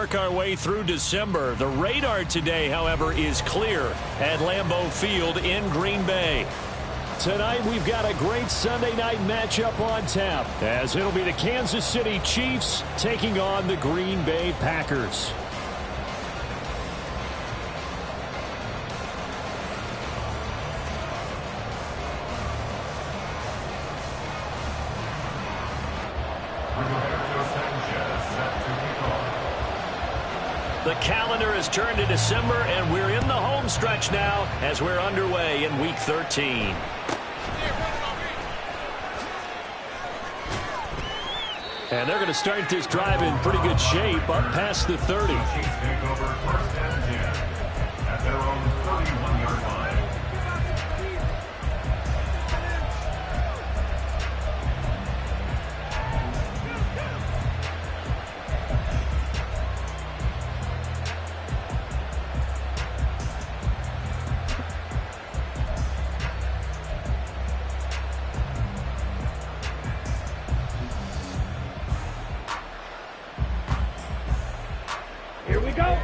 work our way through December. The radar today, however, is clear at Lambeau Field in Green Bay. Tonight, we've got a great Sunday night matchup on tap, as it'll be the Kansas City Chiefs taking on the Green Bay Packers. The calendar has turned to December, and we're in the home stretch now as we're underway in Week 13. And they're going to start this drive in pretty good shape, up past the 30. Chiefs take over first and 10 at their own 31-yard line.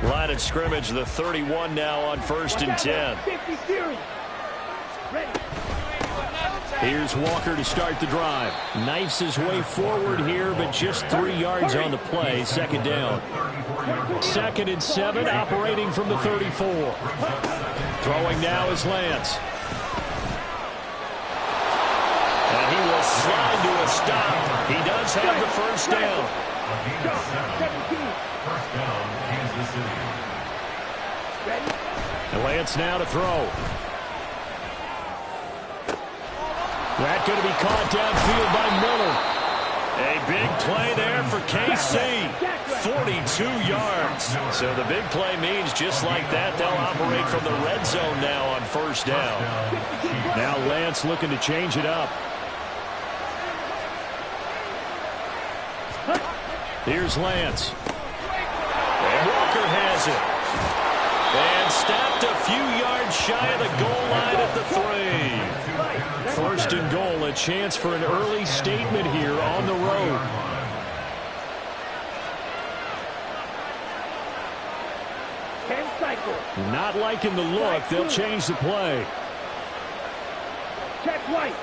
Line of scrimmage, the 31 now on first and 10. Here's Walker to start the drive. Knifes his way forward here, but just 3 yards on the play. Second down. 2nd and 7, operating from the 34. Throwing now is Lance. And he will slide to a stop. He does have the first down. First down, Kansas City. And Lance now to throw. That going to be caught downfield by Miller. A big play there for KC. 42 yards. So the big play means just like that, they'll operate from the red zone now on first down. Now Lance looking to change it up. Here's Lance. And Walker has it. And stopped a few yards shy of the goal line at the 3. First and goal, a chance for an early statement here on the road. Not liking the look, they'll change the play. Check right.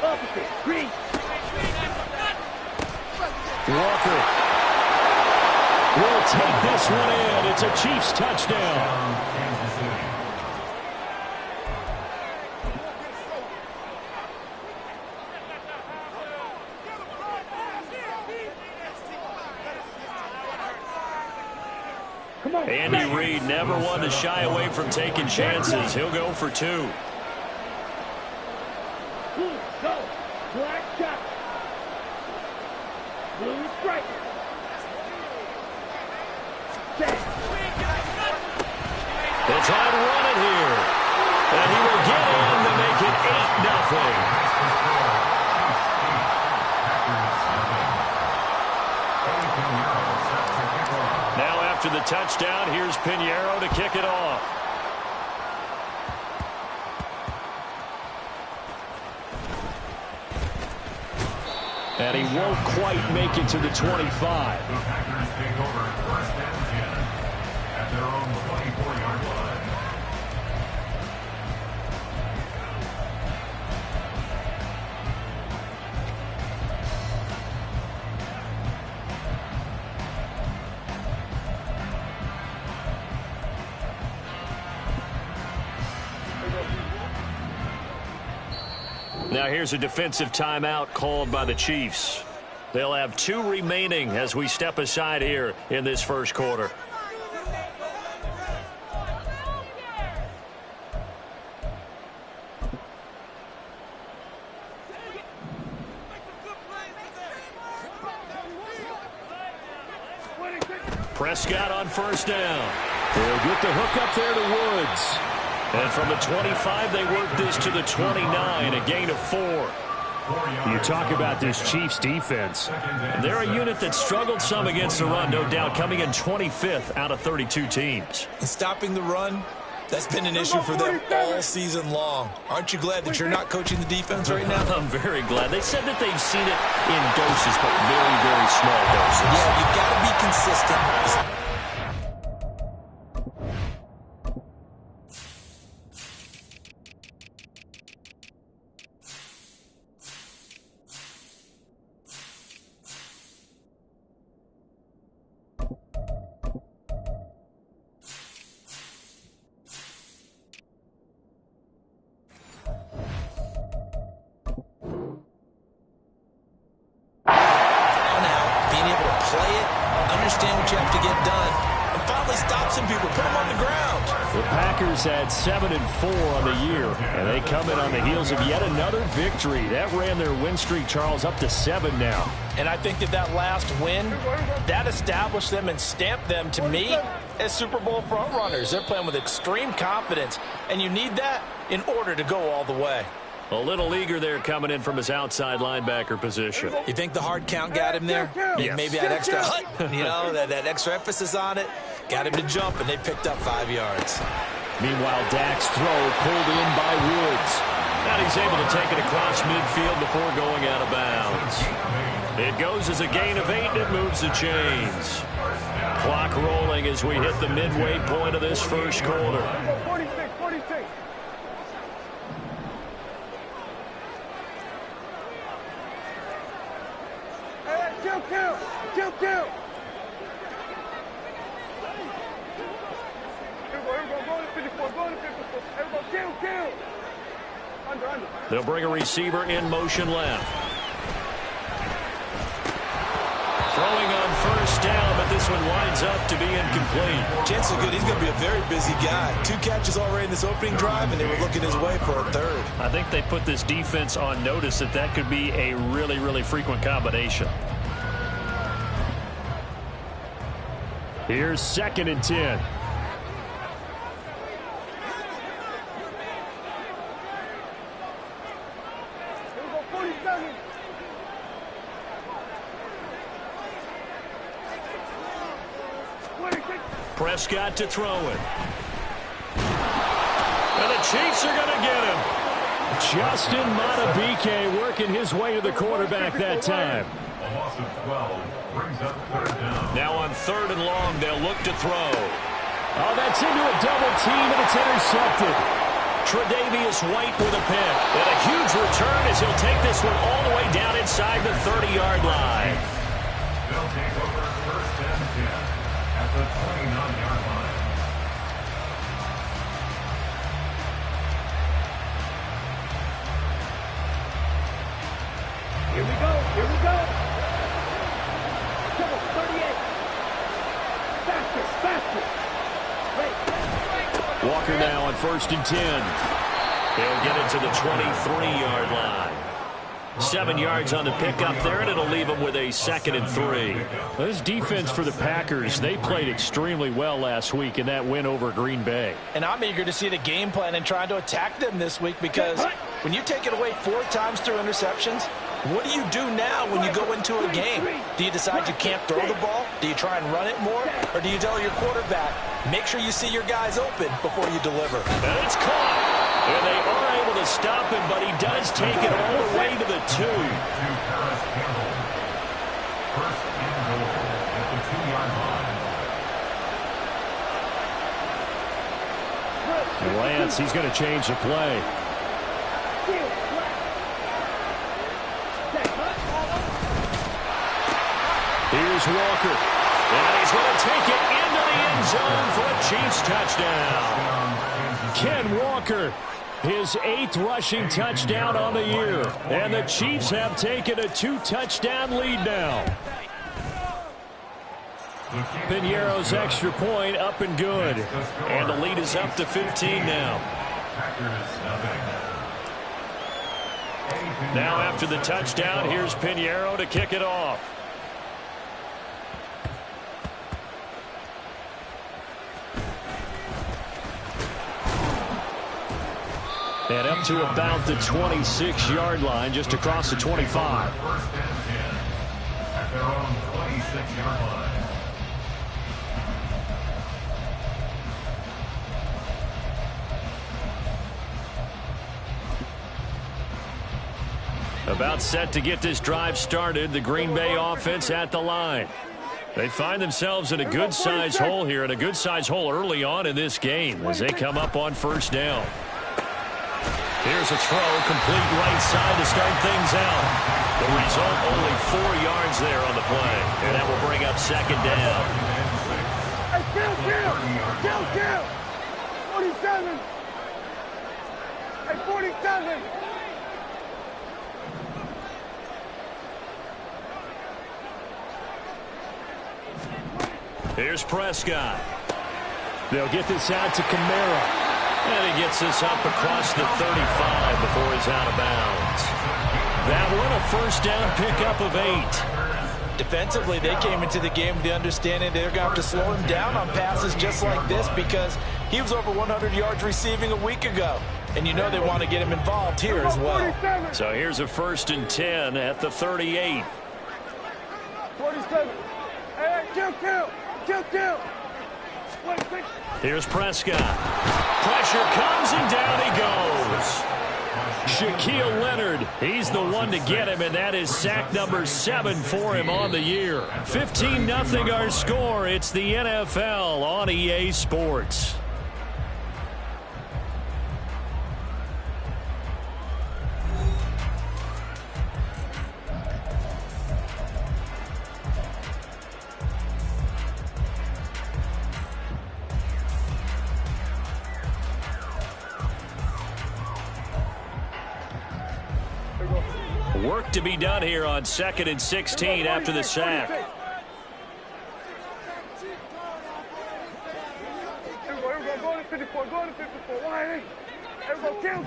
Opposite. Green. Walker will take this one in. It's a Chiefs touchdown. Andy Reid never one to shy away from taking chances. He'll go for 2. Go. Black shot. Blue strike. They'll try to run it here. And he will get in to make it 8-0. Now after the touchdown, here's Pinheiro to kick it off. And he won't quite make it to the 25. The Packers take over first and 10 at their own 24-yard line. Now here's a defensive timeout called by the Chiefs. They'll have 2 remaining as we step aside here in this first quarter. Prescott on first down. They'll get the hook up there to Woods. And from the 25, they work this to the 29, a gain of 4. You talk about this Chiefs defense. They're a unit that struggled some against the run, no doubt, coming in 25th out of 32 teams. And stopping the run, that's been an issue for them all season long. Aren't you glad that you're not coaching the defense right now? I'm very glad. They said that they've seen it in doses, but very, very small doses. Yeah, you've got to be consistent. what you have to get done and finally stop some people, put them on the ground. The Packers had 7-4 on the year, and they come in on the heels of yet another victory. That ran their win streak, Charles, up to 7 now. And I think that last win, that established them and stamped them, to me, as Super Bowl frontrunners. They're playing with extreme confidence, and you need that in order to go all the way. A little eager there coming in from his outside linebacker position. You think the hard count got him there? Yes. Maybe that extra hut, that extra emphasis on it, got him to jump, and they picked up 5 yards. Meanwhile, Dak's throw pulled in by Woods. And he's able to take it across midfield before going out of bounds. It goes as a gain of 8, and it moves the chains. Clock rolling as we hit the midway point of this first quarter. 46, 46. Kill. They'll bring a receiver in motion left. Throwing on first down, but this one winds up to be incomplete. Chances are good he's going to be a very busy guy. 2 catches already in this opening drive, and they were looking his way for a third. I think they put this defense on notice that could be a really, really frequent combination. Here's 2nd and 10. Prescott to throw it. And the Chiefs are going to get him. Justin Madubuike working his way to the quarterback that time. A loss of 12 brings up 3rd down. Now on 3rd and long, they'll look to throw. Oh, that's into a double team, and it's intercepted. Tre'Davious White with a pick. And a huge return as he'll take this one all the way down inside the 30-yard line. They'll take over 1st and 10 at the 29-yard line. Here we go. Come on, 38. Faster. Walker now on 1st and 10. They'll get it to the 23-yard line. 7 yards on the pickup there, and it'll leave them with a 2nd and 3. This defense for the Packers, they played extremely well last week in that win over Green Bay. And I'm eager to see the game plan and trying to attack them this week, because when you take it away 4 times through interceptions, what do you do now when you go into a game? Do you decide you can't throw the ball? Do you try and run it more? Or do you tell your quarterback, make sure you see your guys open before you deliver? And it's caught. And they are able to stop him, but he does take it all the way to the 2. To Paris Campbell. 1st and goal at the 2-yard line. Lance, he's going to change the play. Here's Walker. And he's going to take it into the end zone for a Chiefs touchdown. Ken Walker, his 8th rushing touchdown on the year. And the Chiefs have taken a 2-touchdown lead now. Piñeiro's extra point up and good. And the lead is up to 15 now. Now after the touchdown, here's Piñeiro to kick it off. And up to about the 26-yard line, just across the 25. 1st and 10 at their own 26-yard line. About set to get this drive started, the Green Bay offense at the line. They find themselves in a good-sized hole here, and a good-sized hole early on in this game as they come up on 1st down. Here's a throw, complete right side to start things out. The result, only 4 yards there on the play. And that will bring up 2nd down. Hey, kill. 47. Hey, 47. Here's Prescott. They'll get this out to Kamara. And he gets this up across the 35 before he's out of bounds. That one, a first down pickup of 8. Defensively, they came into the game with the understanding they're going to have to slow him down on passes just like this because he was over 100 yards receiving a week ago. And you know they want to get him involved here as well. So here's a 1st and 10 at the 38. 47. Hey, kill. Here's Prescott. Pressure comes and down he goes. Shaquille Leonard, he's the one to get him, and that is sack number 7 for him on the year. 15-0 our score. It's the NFL on EA Sports. Work to be done here on 2nd and 16 after the sack. Here we go. Go to 54. Why? Here we go. Kill.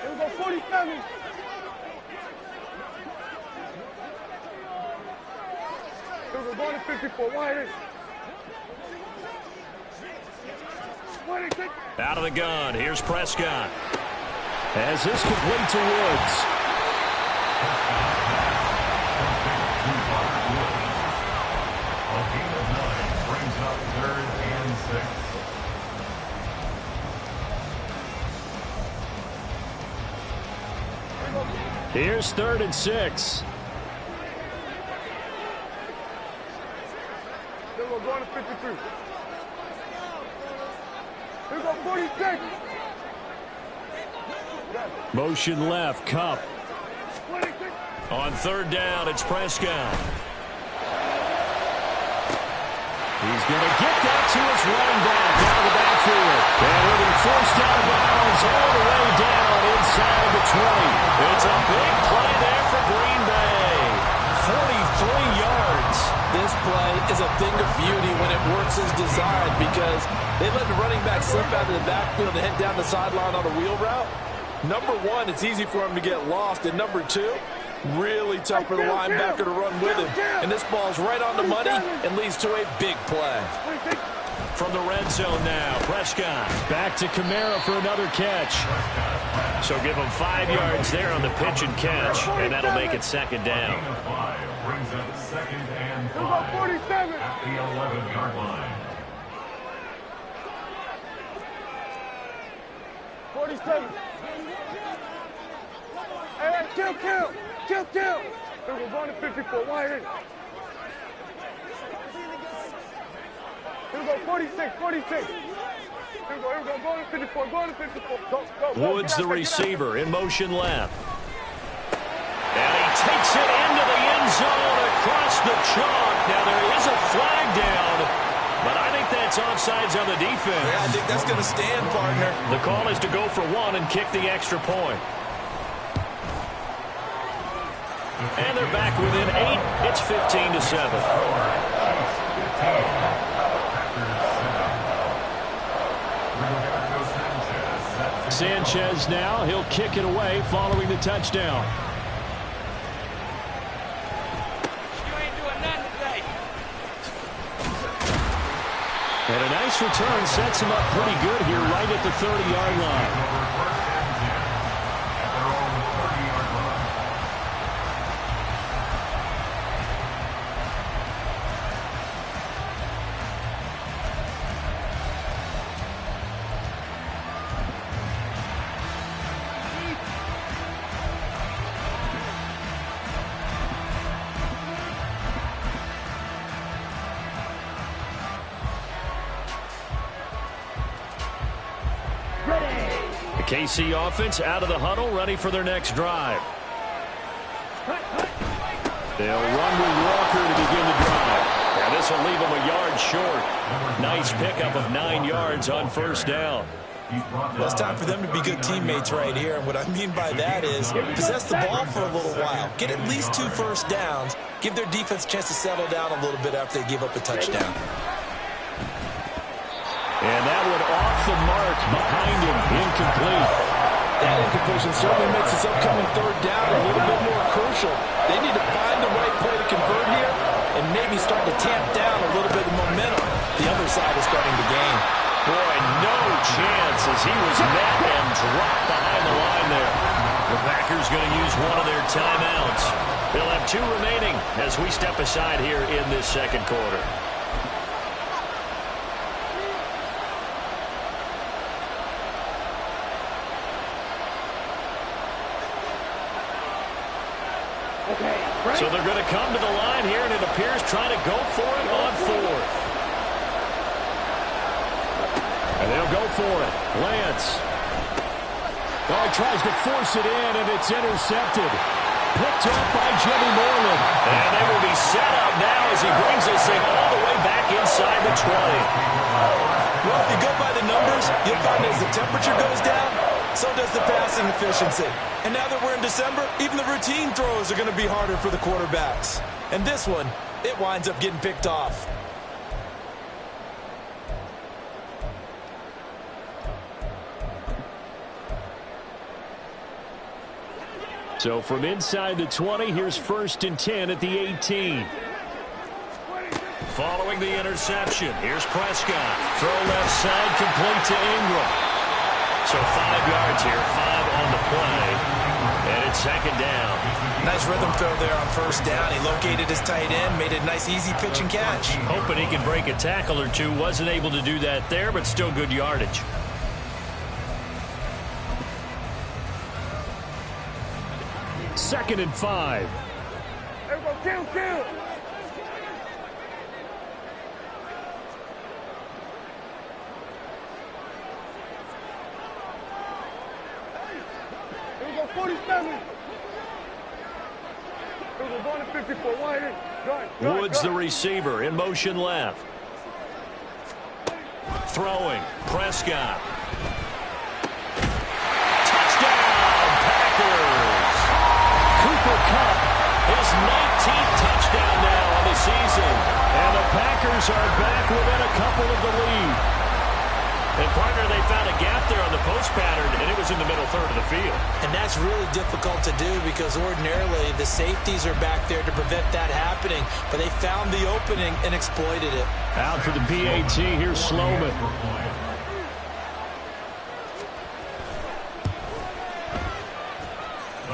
Here we go. 47. Here we go. Go to 54. Why? Out of the gun. Here's Prescott. As this complete to Woods. A gain of 9 brings up 3rd and 6. Here's 3rd and 6. Then we're going to 53. Here we go, 46. Motion left, Kupp. 26. On 3rd down, it's Prescott. He's going to get that to his running back out of the backfield. And he'll be forced out of bounds all the way down inside the 20. It's a big play there for Green Bay. 43 yards. This play is a thing of beauty when it works as designed because they let the running back slip out of the backfield and head down the sideline on a wheel route. Number one, it's easy for him to get lost. And number two, really tough for the linebacker to run with him. And this ball's right on the money and leads to a big play. From the red zone now, Prescott back to Kamara for another catch. So give him 5 yards there on the pitch and catch, and that'll make it 2nd down. Gain of 5 brings up 2nd and 5 Here we go, 47. at the 11-yard line. 47. Hey, kill. Here we go, going to 54. Why? Here we go, 46. Here we go, going to 54. Go. Woods, the receiver, in motion left. And he takes it into the end zone across the chalk. Now, there is a flag down, but I think that's offsides on the defense. Yeah, I think that's going to stand, partner. The call is to go for 1 and kick the extra point. And they're back within 8. It's 15-7. Sanchez now. He'll kick it away following the touchdown. And a nice return sets him up pretty good here right at the 30-yard line. KC offense out of the huddle, ready for their next drive. They'll run with Walker to begin the drive. And this will leave them a yard short. Nice pickup of 9 yards on 1st down. Well, it's time for them to be good teammates right here. And what I mean by that is possess the ball for a little while. Get at least 2 first downs. Give their defense a chance to settle down a little bit after they give up a touchdown. And that one off the mark behind him, incomplete. That incompletion certainly makes this upcoming third down a little bit more crucial. They need to find the right play to convert here and maybe start to tamp down a little bit of momentum. The other side is starting to gain. Boy, no chance as he was met and dropped behind the line there. The Packers going to use one of their timeouts. They'll have 2 remaining as we step aside here in this second quarter. So they're going to come to the line here, and it appears trying to go for it on 4th. And they'll go for it. Lance. Oh, he tries to force it in, and it's intercepted. Picked up by Jimmy Moreland. And they will be set up now as he brings this thing all the way back inside the 20. Well, if you go by the numbers, you'll find as the temperature goes down, so does the passing efficiency. And now that we're in December, even the routine throws are going to be harder for the quarterbacks. And this one, it winds up getting picked off. So from inside the 20, here's 1st and 10 at the 18. Following the interception, here's Prescott. Throw left side, complete to Ingram. So 5 yards here, 5 on the play. And it's 2nd down. Nice rhythm throw there on 1st down. He located his tight end, made a nice easy pitch and catch. Hoping he can break a tackle or 2. Wasn't able to do that there, but still good yardage. Second and 5. Everybody, kill. Here we go, 47. Here we go, going to 54. Wide in. Woods, the receiver, in motion left. Throwing. Prescott. Touchdown, Packers. Cooper Kupp, his 19th touchdown now on the season. And the Packers are back within a couple of the lead. And, partner, they found a gap there on the post pattern, and it was in the middle third of the field. And that's really difficult to do because ordinarily the safeties are back there to prevent that happening. But they found the opening and exploited it. Out for the PAT, here's Sloman.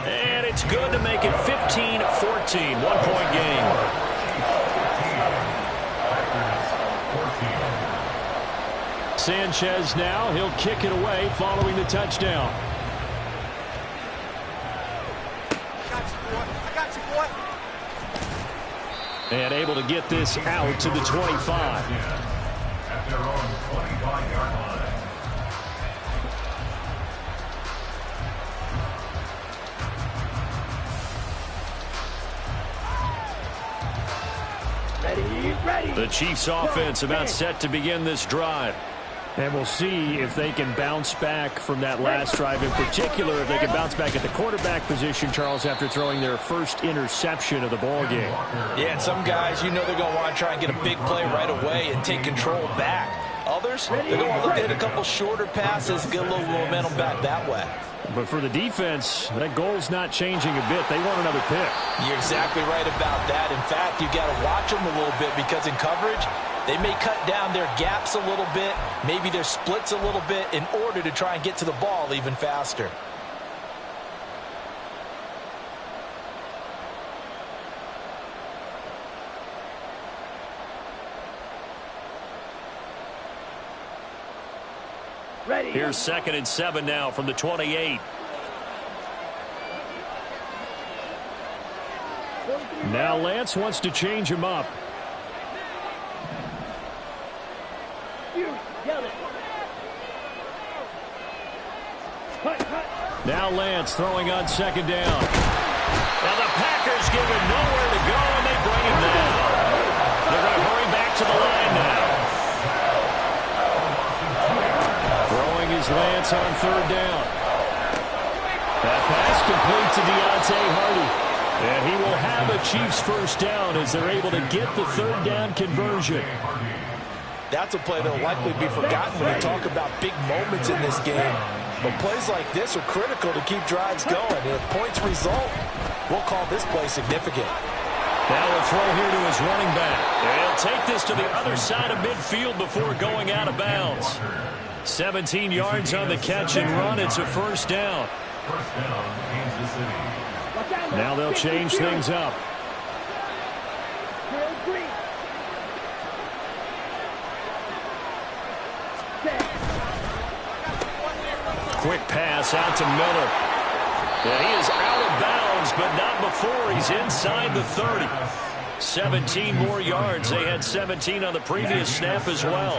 And it's good to make it 15-14, 1-point game. Sanchez now, he'll kick it away following the touchdown. I got you, boy. And able to get this out to the 25. At their own 25-yard line. Ready. The Chiefs offense about set to begin this drive. And we'll see if they can bounce back from that last drive. In particular, if they can bounce back at the quarterback position, Charles, after throwing their first interception of the ballgame. Yeah, and some guys, you know they're going to want to try and get a big play right away and take control back. Others, they're going to look at a couple shorter passes, get a little momentum back that way. But for the defense, that goal's not changing a bit. They want another pick. You're exactly right about that. In fact, you've got to watch them a little bit because in coverage, they may cut down their gaps a little bit, maybe their splits a little bit in order to try and get to the ball even faster. Ready. Here's 2nd and 7 now from the 28. Now Lance wants to change him up. Now Lance throwing on 2nd down. Now the Packers give him nowhere to go, and they bring him down. They're going to hurry back to the line now. Throwing his Lance. Jets on third down. That pass complete to Deontay Hardy. And he will have a Chiefs first down as they're able to get the third down conversion. That's a play that will likely be forgotten when you talk about big moments in this game. But plays like this are critical to keep drives going. And if points result, we'll call this play significant. Now we'll throw here to his running back. And he'll take this to the other side of midfield before going out of bounds. 17 yards on the catch and run. It's a first down. First down, Kansas City. Now they'll change things up. Quick pass out to Miller. And he is out of bounds, but not before he's inside the 30. 17 more yards. They had 17 on the previous snap as well.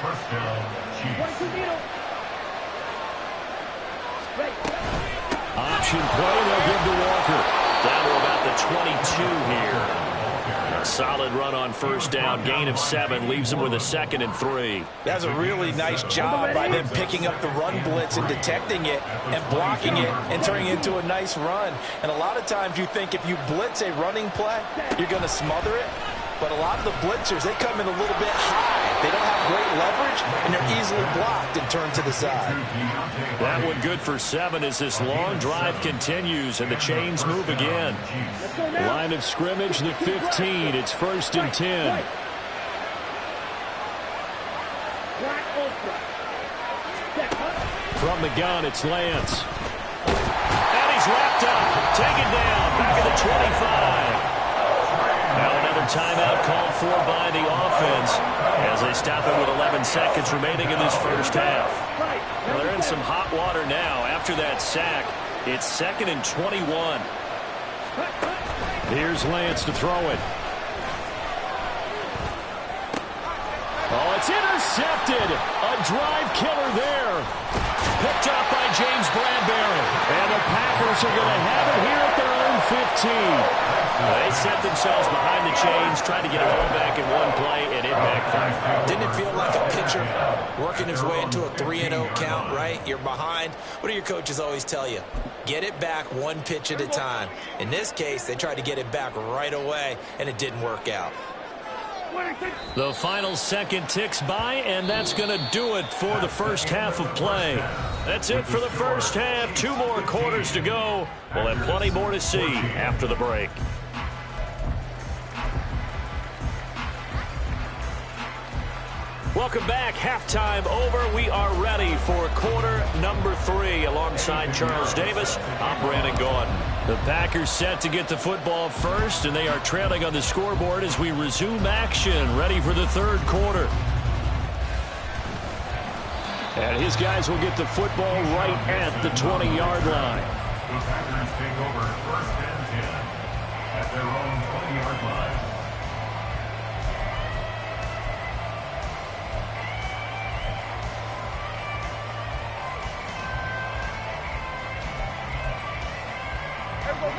First down, Chiefs. Option play, they'll give to Walker. Down to about the 22 here. A solid run on first down. Gain of 7 leaves them with a 2nd and 3. That's a really nice job by them picking up the run blitz and detecting it and blocking it and turning it into a nice run. And a lot of times you think if you blitz a running play, you're going to smother it. But a lot of the blitzers, they come in a little bit high. They don't have great leverage, and they're easily blocked and turned to the side. That one good for 7 as this long drive continues, and the chains move again. Line of scrimmage, the 15. It's 1st and 10. From the gun, it's Lance. And he's wrapped up. Taken down. Back at the 25. Now another timeout called for by the offense as they stop it with 11 seconds remaining in this first half. Well, they're in some hot water now. After that sack, it's 2nd and 21. Here's Lance to throw it. Oh, it's intercepted. A drive killer there. Picked up by James Bradbury. And the Packers are going to have it here at their own 15. They set themselves behind the chains, trying to get it all back in one play, and it backfired. Didn't it feel like a pitcher working his way into a 3-0 count, right? You're behind. What do your coaches always tell you? Get it back one pitch at a time. In this case, they tried to get it back right away, and it didn't work out. The final second ticks by, and that's going to do it for the first half of play. That's it for the first half. 2 more quarters to go. We'll have plenty more to see after the break. Welcome back. Halftime over. We are ready for quarter number 3. Alongside Charles Davis, I'm Brandon Gaudin. The Packers set to get the football first, and they are trailing on the scoreboard as we resume action, ready for the third quarter. And his guys will get the football right at the 20-yard line. The Packers take over 1st and 10 at their own 20-yard line.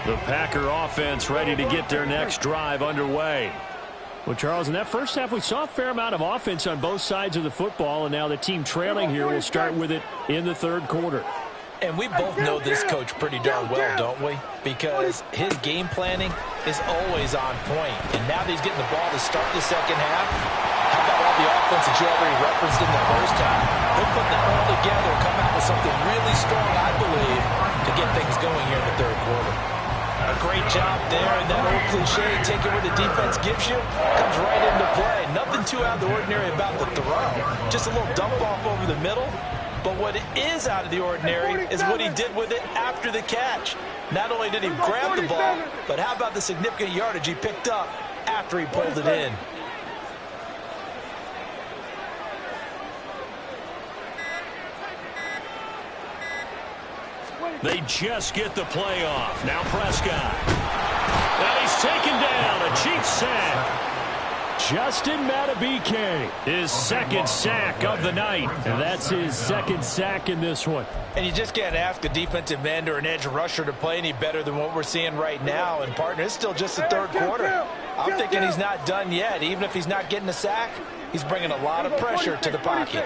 The Packer offense ready to get their next drive underway. Well, Charles, in that first half, we saw a fair amount of offense on both sides of the football, and now the team trailing here will start with it in the third quarter. And we both know this coach pretty darn well, don't we? Because his game planning is always on point. And now that he's getting the ball to start the second half, how about all the offense that you already referenced in the first half? He'll put that all together and come out with something really strong, I believe, to get things going here in the third quarter. A great job there, and that old cliche, take it where the defense gives you, comes right into play. Nothing too out of the ordinary about the throw. Just a little dump off over the middle. But what is out of the ordinary is what he did with it after the catch. Not only did he grab the ball, but how about the significant yardage he picked up after he pulled it in. They just get the play off. Now Prescott. And he's taken down. A Chiefs sack. Justin Madubuike, his second sack of the night. And that's his second sack in this one. And you just can't ask a defensive end or an edge rusher to play any better than what we're seeing right now. And, partner, it's still just the third quarter. I'm thinking he's not done yet. Even if he's not getting a sack, he's bringing a lot of pressure to the pocket.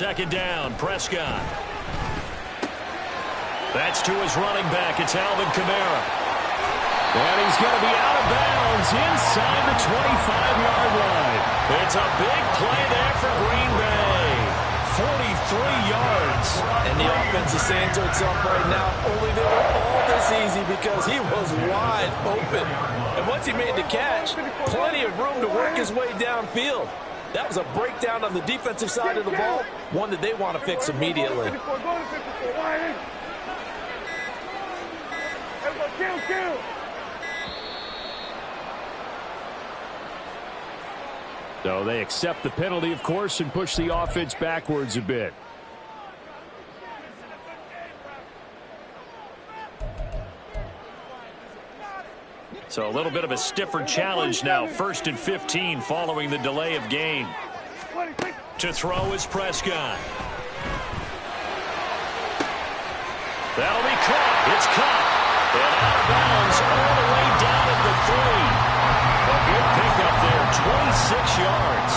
second down. Prescott. That's to his running back. It's Alvin Kamara. And he's going to be out of bounds inside the 25-yard line. It's a big play there for Green Bay. 43 yards. And the offense is saying to itself right now, only they were all this easy because he was wide open. And once he made the catch, plenty of room to work his way downfield. That was a breakdown on the defensive side of the ball, one that they want to fix immediately. So they accept the penalty, of course, and push the offense backwards a bit. So a little bit of a stiffer challenge now. 1st and 15 following the delay of game. To throw is Prescott. That'll be caught. It's caught. And out of bounds all the way down at the 3. A good pickup there, 26 yards.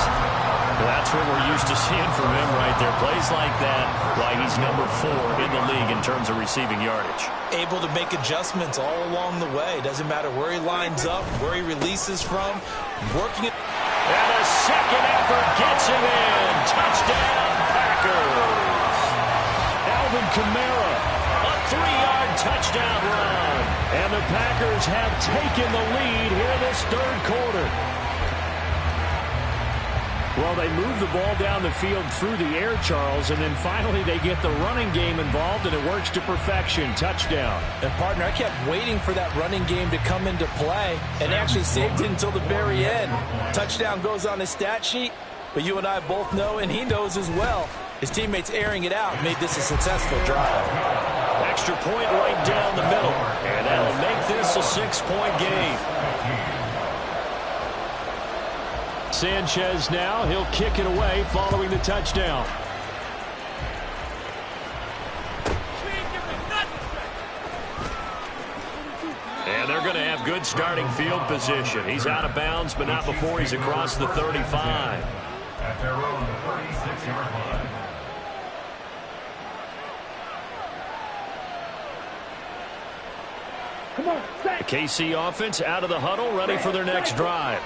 Well, that's what we're used to seeing from him right there. Plays like that, why he's number 4 in the league in terms of receiving yardage. Able to make adjustments all along the way. Doesn't matter where he lines up, where he releases from. Working it. And a second effort gets him in. Touchdown, Packers. Alvin Kamara, a 3-yard touchdown run. And the Packers have taken the lead here this 3rd quarter. Well, they move the ball down the field through the air, Charles, and then finally they get the running game involved, and it works to perfection. Touchdown. And, partner, I kept waiting for that running game to come into play and actually saved it until the very end. Touchdown goes on his stat sheet, but you and I both know, and he knows as well, his teammates airing it out made this a successful drive. Extra point right down the middle, and that'll make this a 6-point game. Sanchez now, he'll kick it away following the touchdown. And they're going to have good starting field position. He's out of bounds, but not before he's across the 35. At their own 36-yard line. The KC offense out of the huddle, ready for their next drive.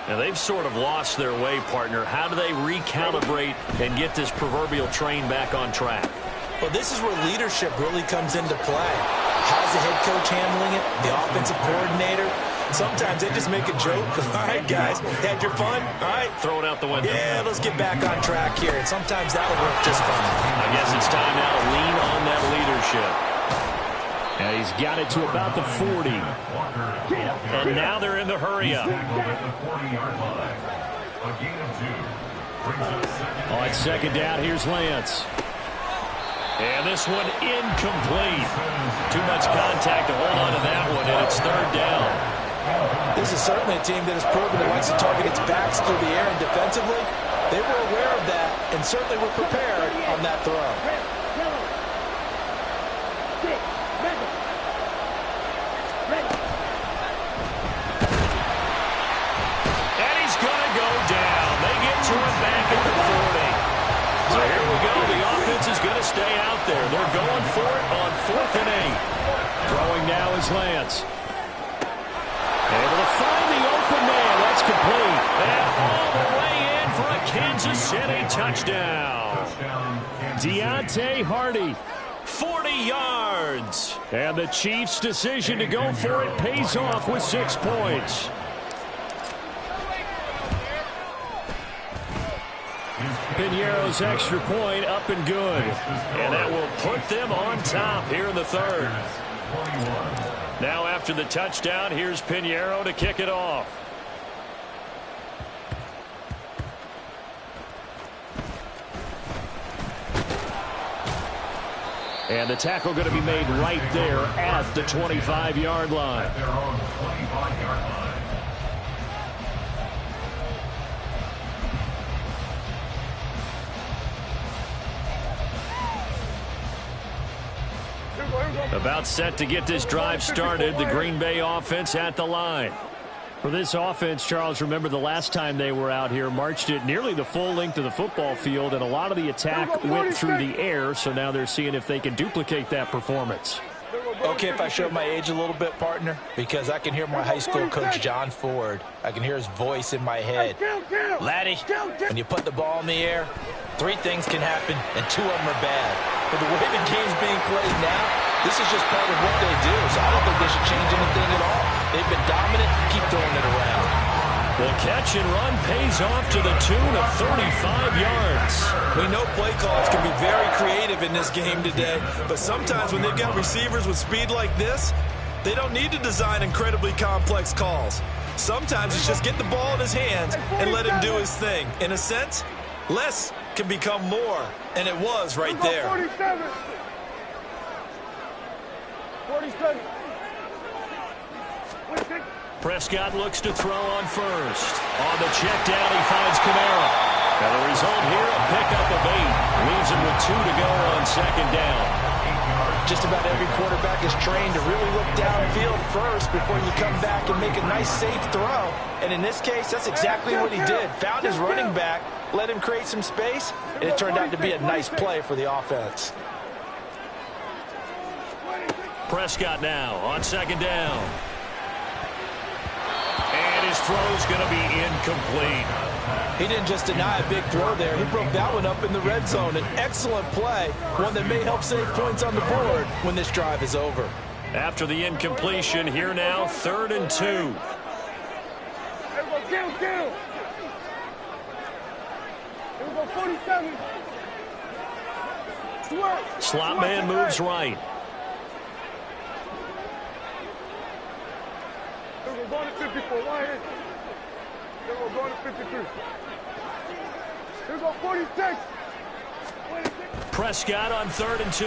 Now, they've sort of lost their way, partner. How do they recalibrate and get this proverbial train back on track? Well, this is where leadership really comes into play. How's the head coach handling it? The offensive coordinator? Sometimes they just make a joke. All right, guys, had your fun? All right. Throw it out the window. Yeah, let's get back on track here. And sometimes that will work just fine. I guess it's time now to lean on that leadership. Now he's got it to about the 40. And now they're in the hurry-up. On second down, here's Lance. And this one incomplete. Too much contact to hold on to that one, and it's 3rd down. This is certainly a team that has proven it likes to target its backs through the air and defensively. They were aware of that and certainly were prepared on that throw. And he's going to go down. They get to him back at the 40. So here we go. The offense is going to stay out there. They're going for it on 4th and 8. Throwing now is Lance. Able to find the open man. That's complete. And all the way in for a Kansas City touchdown. Deontay Hardy, 40 yards. And the Chiefs' decision to go for it pays off with 6 points. Pinheiro's extra point up and good. And that will put them on top here in the 3rd. Now after the touchdown, here's Pinheiro to kick it off. And the tackle going to be made right there at the 25-yard line. At their own 25-yard line. About set to get this drive started. The Green Bay offense at the line. For this offense, Charles, remember the last time they were out here, marched it nearly the full length of the football field, and a lot of the attack went through the air, so now they're seeing if they can duplicate that performance. Okay, if I show my age a little bit, partner, because I can hear my high school coach, John Ford. I can hear his voice in my head. Laddie, when you put the ball in the air, 3 things can happen, and 2 of them are bad. For the way the game's being played now, this is just part of what they do, so I don't think they should change anything at all. They've been dominant. Keep throwing it around. The catch and run pays off to the tune of 35 yards. We know play calls can be very creative in this game today, but sometimes when they've got receivers with speed like this, they don't need to design incredibly complex calls. Sometimes it's just get the ball in his hands and let him do his thing. In a sense, less can become more, and it was right there. 47. 47. Prescott looks to throw on first. On the check down, he finds Kamara. And the result here, a pickup of 8. Leaves him with 2 to go on second down. Just about every quarterback is trained to really look downfield first before you come back and make a nice, safe throw. And in this case, that's exactly what he did. Found his running back, let him create some space, and it turned out to be a nice play for the offense. Prescott now on second down. And his throw's going to be incomplete. He didn't just deny a big throw there. He broke that one up in the red zone. An excellent play, one that may help save points on the board when this drive is over. After the incompletion, here now, 3rd and 2. Everybody get him. Here we go, 47. Slot man moves right. Here we're going to 54. Why here? Here we're going to 53. Here we go, 46. Prescott on 3rd and 2.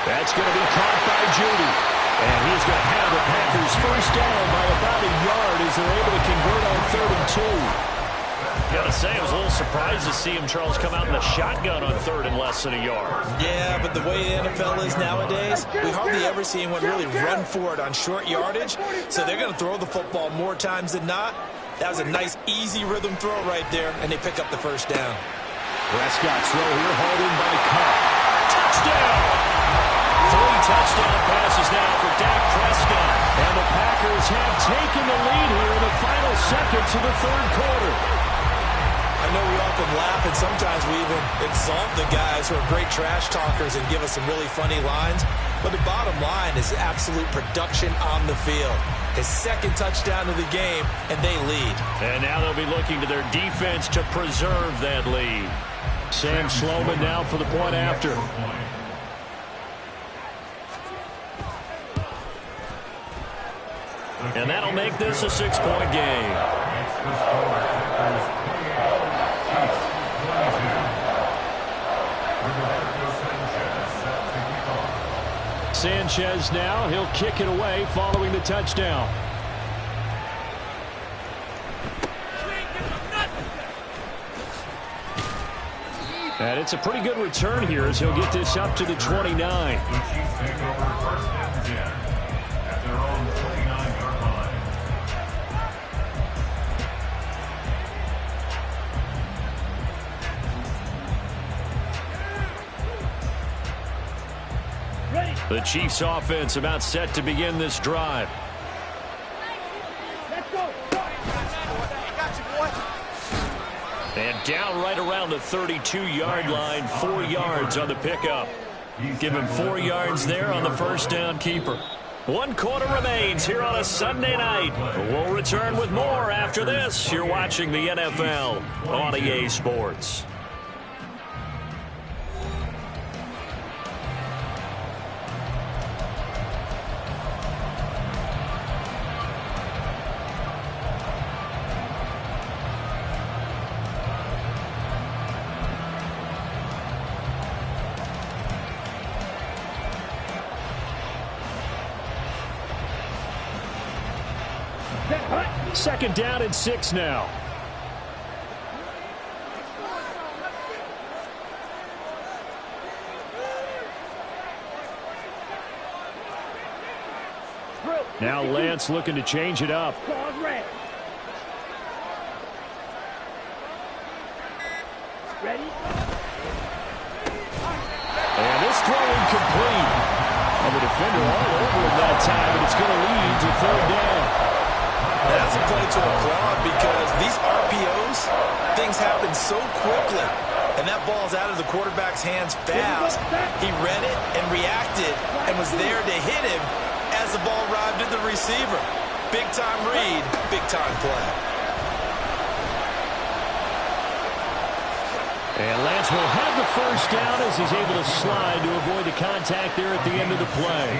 That's going to be caught by Judy. And he's going to have the Packers first down by about a yard as they're able to convert on 3rd and 2. Got to say, I was a little surprised to see him, Charles, come out in the shotgun on 3rd and less than a yard. Yeah, but the way the NFL is nowadays, we hardly ever see anyone really run for it on short yardage. So they're going to throw the football more times than not. That was a nice, easy rhythm throw right there, and they pick up the first down. Prescott's throw here, hauled in by Cup. Touchdown! 3 touchdown passes now for Dak Prescott. And the Packers have taken the lead here in the final seconds of the 3rd quarter. I know we often laugh, and sometimes we even exalt the guys who are great trash talkers and give us some really funny lines. But the bottom line is absolute production on the field. His 2nd touchdown of the game, and they lead. And now they'll be looking to their defense to preserve that lead. Sam Sloman now for the point after. And that'll make this a 6-point game. Sanchez now, he'll kick it away following the touchdown. And it's a pretty good return here as he'll get this up to the 29. The Chiefs take over 1st and 10 at their own 29-yard line. The Chiefs offense about set to begin this drive. Let's go. And down right around the 32-yard line, 4 yards on the pickup. Give him 4 yards there on the first down keeper. 1 quarter remains here on a Sunday night. We'll return with more after this. You're watching the NFL on EA Sports. Second down and 6 now. Now Lance looking to change it up. Ready? And this throw incomplete. And the defender all over him that time, and it's going to lead to third down. That's a play to applaud because these RPOs, things happen so quickly. And that ball's out of the quarterback's hands fast. He read it and reacted and was there to hit him as the ball arrived at the receiver. Big-time read, big-time play. And Lance will have the first down as he's able to slide to avoid the contact there at the end of the play.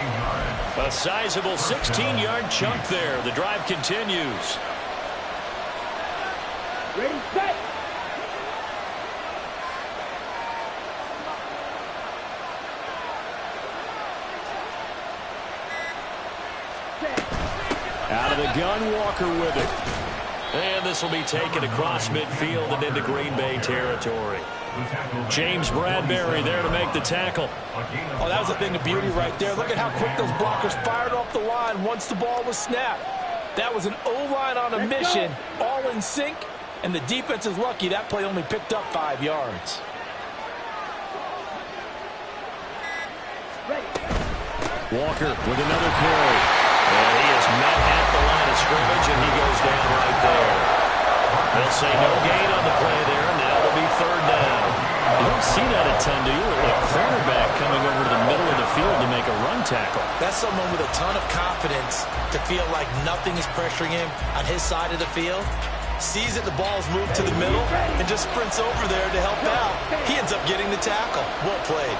A sizable 16-yard chunk there. The drive continues. Ready, set. Out of the gun, Walker with it. And this will be taken across midfield and into Green Bay territory. James Bradbury there to make the tackle. Oh, that was a thing of beauty right there. Look at how quick those blockers fired off the line once the ball was snapped. That was an O-line on a mission, all in sync, and the defense is lucky that play only picked up 5 yards. Walker with another carry. And he is met at the line of scrimmage, and he goes down right there. They'll say no gain on the play there, and now it'll be third down. You don't see that a ton, do you? A cornerback coming over to the middle of the field to make a run tackle. That's someone with a ton of confidence to feel like nothing is pressuring him on his side of the field. Sees that the ball's moved to the middle and just sprints over there to help out. He ends up getting the tackle. Well played.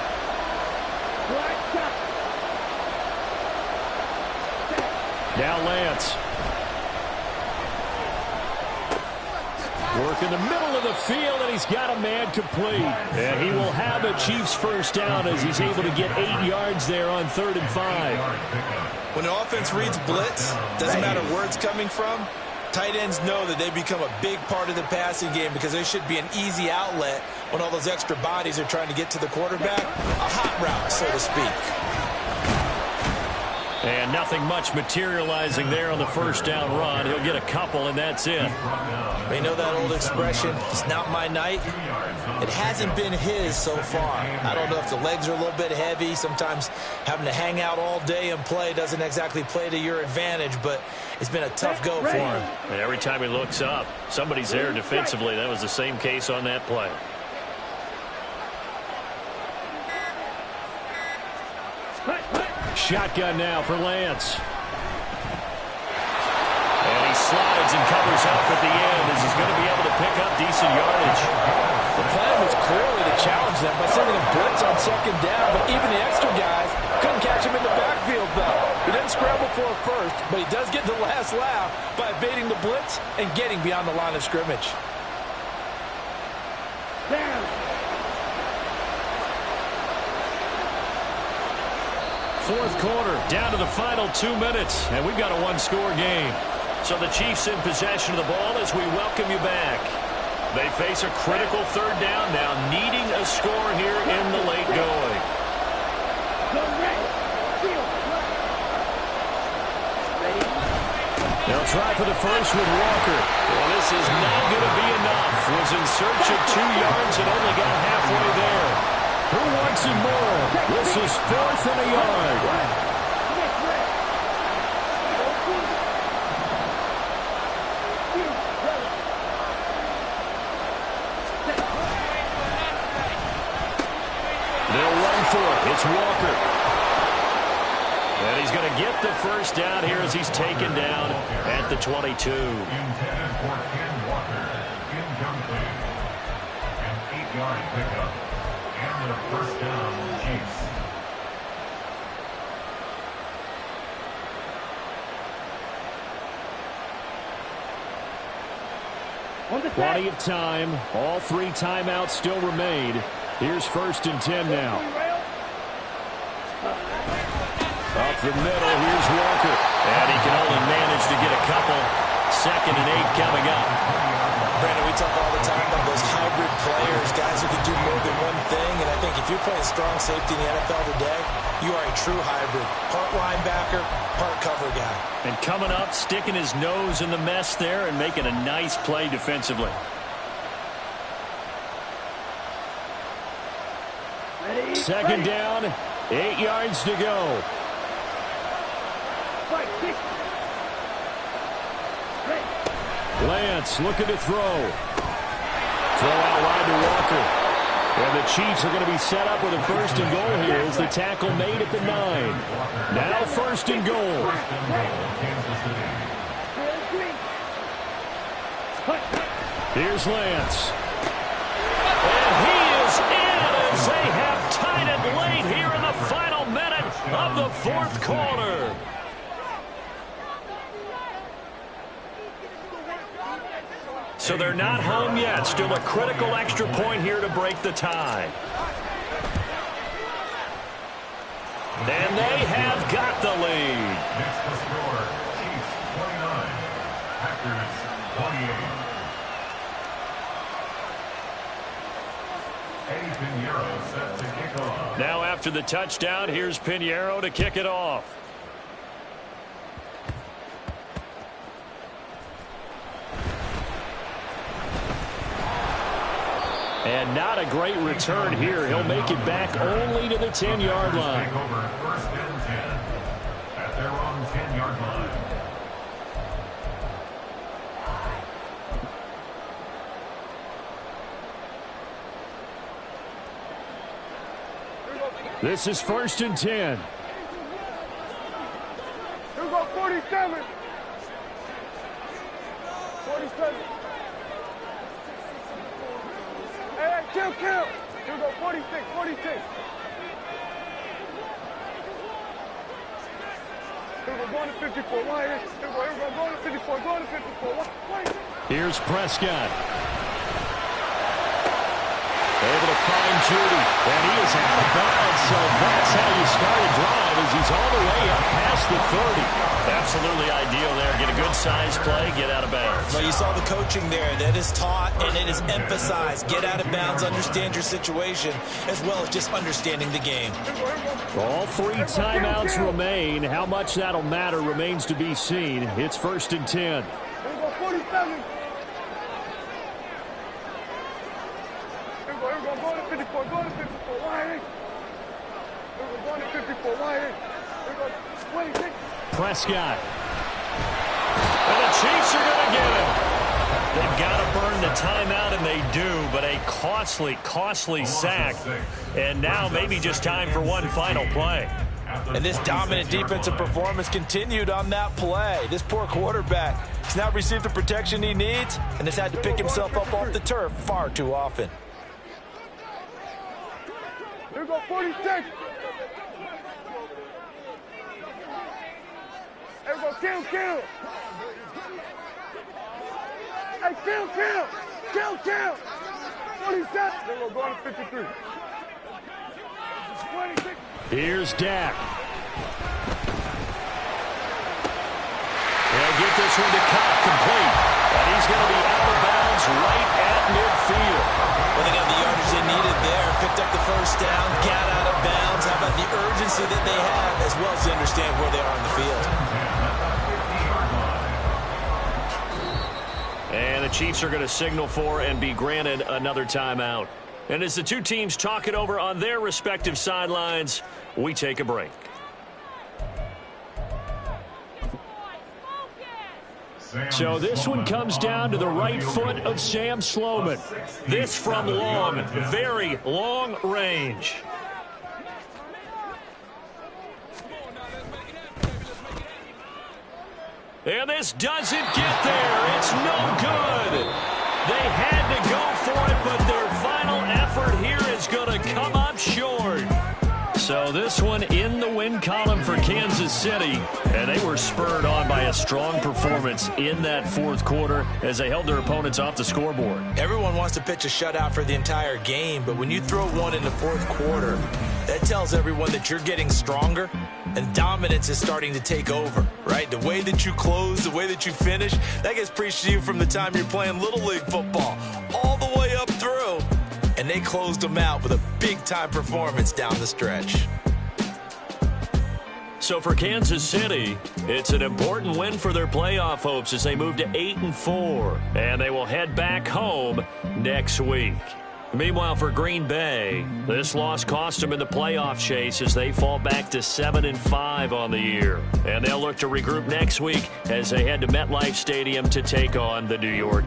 Now Lance. Work in the middle of the field, and he's got a man complete. And he will have a Chiefs first down as he's able to get 8 yards there on 3rd and 5. When an offense reads blitz, doesn't matter where it's coming from, tight ends know that they become a big part of the passing game because there should be an easy outlet when all those extra bodies are trying to get to the quarterback. A hot route, so to speak. And nothing much materializing there on the first down run. He'll get a couple, and that's it. You know that old expression, it's not my night? It hasn't been his so far. I don't know if the legs are a little bit heavy. Sometimes having to hang out all day and play doesn't exactly play to your advantage, but it's been a tough go for him. And every time he looks up, somebody's there defensively. That was the same case on that play. Shotgun now for Lance. And he slides and covers up at the end as he's going to be able to pick up decent yardage. The plan was clearly to challenge them by sending a blitz on second down, but even the extra guys couldn't catch him in the backfield, though. He didn't scramble for it first, but he does get the last laugh by evading the blitz and getting beyond the line of scrimmage. Fourth quarter, down to the final 2 minutes, and we've got a one-score game. So the Chiefs in possession of the ball as we welcome you back. They face a critical third down now, needing a score here in the late going. They'll try for the first with Walker. Well, this is not going to be enough. Was in search of 2 yards and only got halfway there. Who wants it more? This is 4th and a yard. They'll run for it. It's Walker. And he's going to get the first down here as he's taken down at the 22. Intended for Ken Walker. Incomplete. An 8-yard pickup. And the first down, Chiefs. Plenty of time. All 3 timeouts still remain. Here's 1st and 10 now. Up the middle, here's Walker. And he can only manage to get a couple. 2nd and 8 coming up. Brandon, we talk all the time about those hybrid players, guys who can do more than one thing. And I think if you're playing strong safety in the NFL today, You are a true hybrid. Part linebacker, part cover guy. And coming up, sticking his nose in the mess there and making a nice play defensively. Ready? Second down, 8 yards to go. Fight, kick. Ready. Lance looking to throw. Throw out wide to Walker. And the Chiefs are going to be set up with a first and goal here as the tackle made at the 9. Now first and goal. Here's Lance. And he is in as they have tied it late here in the final minute of the fourth quarter. So they're not home yet. Still a critical extra point here to break the tie. And they have got the lead. Next to score, Chiefs 29, Packers 28. Eddie Pinheiro set to kick off. Now after the touchdown, here's Pinheiro to kick it off. And not a great return here. He'll make it back only to the 10-yard line. Take over first and 10 at their own 10-yard line. This is first and 10. Here we go, 47. 47. Hey, kill. Here we go, 46, 46. Here we go, going to 54. Why? Here we go, going to 54, going to 54. Why? Here's Prescott. Able to find Judy, and he is out of bounds, so that's how you start a drive as he's all the way up past the 30. Absolutely ideal there. Get a good size play, get out of bounds. Well, you saw the coaching there. That is taught and it is emphasized. Get out of bounds, understand your situation, as well as just understanding the game. All 3 timeouts remain. How much that'll matter remains to be seen. It's first and 10. Here we go, 47. Here we go, going to 54, going to 54. Why? Here we go, going to 54. Why? Here we go, 26. Prescott. And the Chiefs are going to get him. They've got to burn the timeout, and they do, but a costly sack. And now maybe just time for one final play. And this dominant defensive performance continued on that play. This poor quarterback has not received the protection he needs and has had to pick himself up off the turf far too often. Here we go, 46. Here we go, kill. Hey, kill. 47. Here we go, going to 53. 26. Here's Dak. They'll get this one to Cobb, complete. And he's going to be out of bounds right at midfield. Well, they got the yardage they needed there, picked up the first down, got out of bounds. How about the urgency that they have, as well as to understand where they are on the field. And the Chiefs are going to signal for and be granted another timeout. And as the two teams talk it over on their respective sidelines, we take a break. So this one comes down to the right foot of Sam Sloman. This from long, very long range. And this doesn't get there. It's no good. They had to go for it, but their final effort here is going to come up short. So this one in the win column for Kansas City, and they were spurred on by a strong performance in that fourth quarter as they held their opponents off the scoreboard. Everyone wants to pitch a shutout for the entire game, but when you throw one in the fourth quarter, that tells everyone that you're getting stronger and dominance is starting to take over, right? The way that you close, the way that you finish, that gets preached to you from the time you're playing Little League football all the way up through. And they closed them out with a big-time performance down the stretch. So for Kansas City, it's an important win for their playoff hopes as they move to 8-4, and they will head back home next week. Meanwhile, for Green Bay, this loss cost them in the playoff chase as they fall back to 7-5 on the year. And they'll look to regroup next week as they head to MetLife Stadium to take on the New York